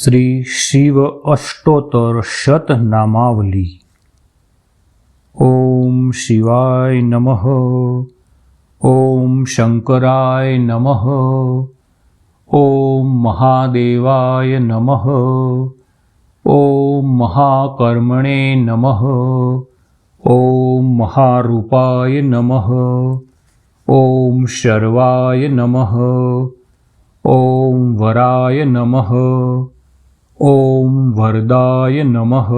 श्री शिव अष्टोत्तर शतनामावली। ओम शिवाय नमः। ओम शंकराय नमः। ओम महादेवाय नमः। ओम महाकर्मणे नमः। ओम महारूपाय नमः। ओम शर्वाय नमः। ओम वराय नमः। ओम वरदाय नमः।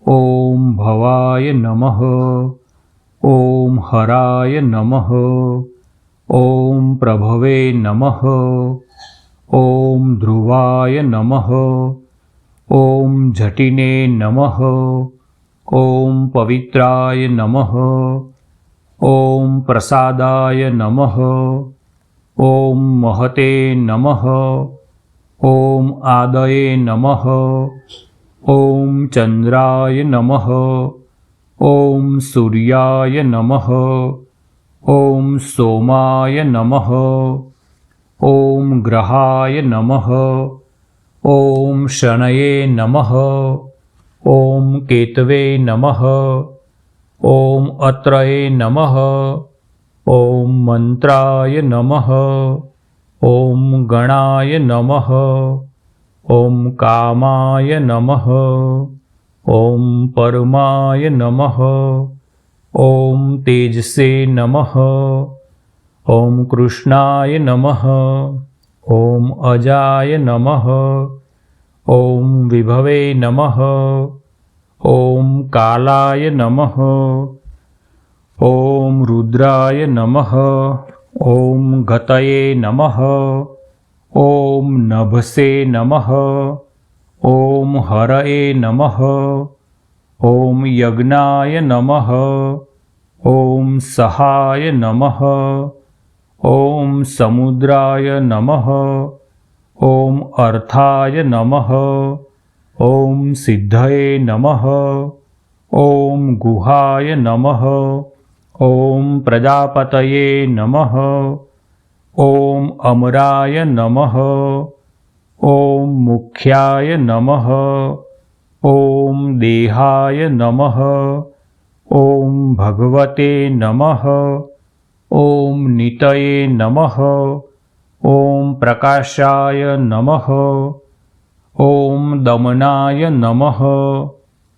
ओम भवाय नमः। ओम हराय नमः। ओम प्रभवे नमः। ओम ध्रुवाय नमः। ओम जटिने नमः। ओम पवित्राय नमः। ओम प्रसादाय नमः। ओम महते नमः। ओम आदये नमः। ओम चंद्राय नमः। ओम सूर्याय नमः। ओम सोमाय नमः। ओम ग्रहाय नमः। ओम शनये नमः। ओम केतवे नमः। ओम अत्रये नमः। ओम मंत्राय नमः। ओम गणाय नमः। ओम कामाय नमः। ओम परमाय नमः। ओम तेजसे नमः। ओम कृष्णाय नमः। ओम अजाय नमः। ओम विभवे नमः। ओम कालाय नमः। ओम रुद्राय नमः। ओम गतये नमः। ओम नभसे नमः। ओम हरये नमः। ओम यज्ञाय नमः। ओम सहाय नमः। ओम समुद्राय नमः। ओम अर्थाय नमः। ओम सिद्धये नमः। ओम गुहाय नमः। ओम प्रजापतये नमः। ओम अमराय नमः। ओम मुख्याय नमः। ओम देहाय नमः। ओम भगवते नमः। ओम नितये नमः। ओम प्रकाशाय नमः। ओम दमनाय नमः।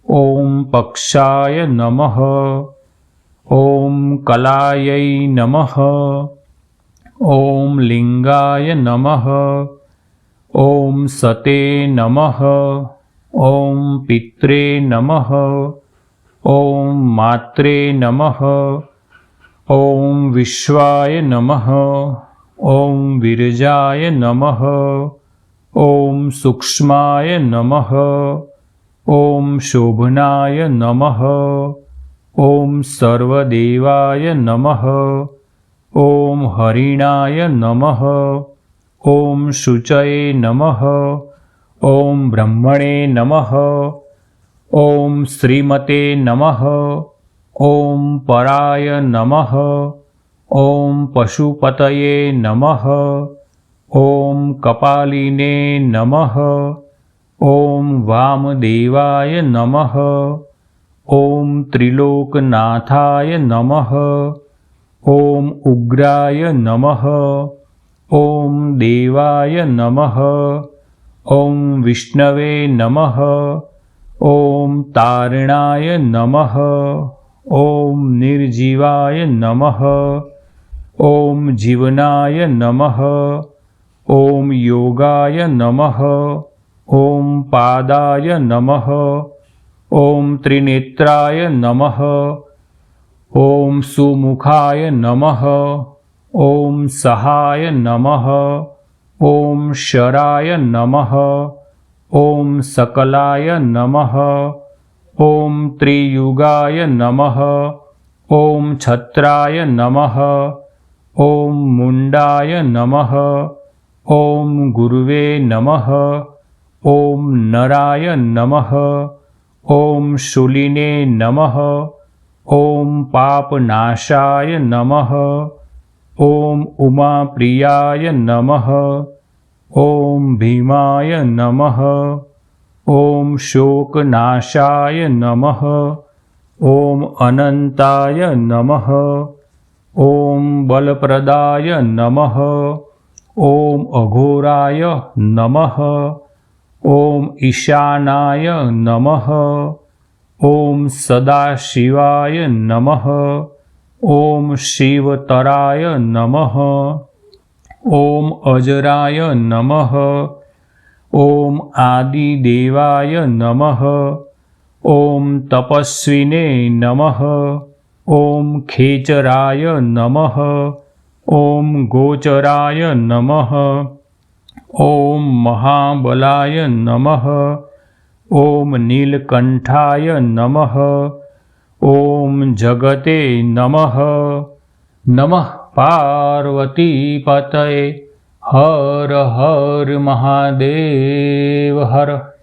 ओम पक्षाय नमः। ओम कलायै नमः। ओम लिंगाय नमः। ओम सते नमः। ओम पित्रे नमः। ओम मात्रे नमः। ओम विश्वाय नमः। ओम विरजाय नमः। ओम सूक्ष्माय नमः। ओम शोभनाय नमः। ओम सर्वदेवाय नमः। ओम हरिणाय नमः। ओम शुचये नमः। ओम ब्रह्मणे नमः। ओम श्रीमते नमः। ओम पराय नमः। ओम पशुपतये नमः। ओम कपालिने नमः। ओम वामदेवाय नमः। ओम त्रिलोकनाथाय नमः। ओम उग्राय नमः। ओम देवाय नमः। ओम विष्णवे नमः। ओम तारणाय नमः। ओम निर्जीवाय नमः। ओम जीवनाय नमः। ओम योगाय नमः। ओम पादाय नमः। ओम त्रिनेत्राय नमः। ओम सुमुखाय नमः। ओम सहाय नमः। ओम शराय नमः। ओम सकलाय नमः। ओम त्रियुगाय नमः। ओम छत्राय नमः। ओम मुंडाय नमः। ओम गुरुवे नमः। ओम नराय नमः। ओम शूलिने नमः। ओम पापनाशाय नमः। ओम उमाप्रियाय नमः। ॐ भीमाय नमः। ॐ शोकनाशाय नमः। ॐ अनन्ताय नमः। ॐ बलप्रदाय नमः। ॐ अघोराय नमः। ॐ ईशानाय नमः। ॐ सदाशिवाय नमः। ॐ शिवतराय नमः। ॐ अजराय नमः। ॐ आदिदेवाय नमः। ॐ तपस्विने नमः। ॐ खेचराय नमः। ॐ गोचराय नमः। ॐ महाबलाय नमः। ॐ नीलकण्ठाय नमः। ॐ जगते नमः। नमः पार्वतीपतये। हर हर महादेव हर।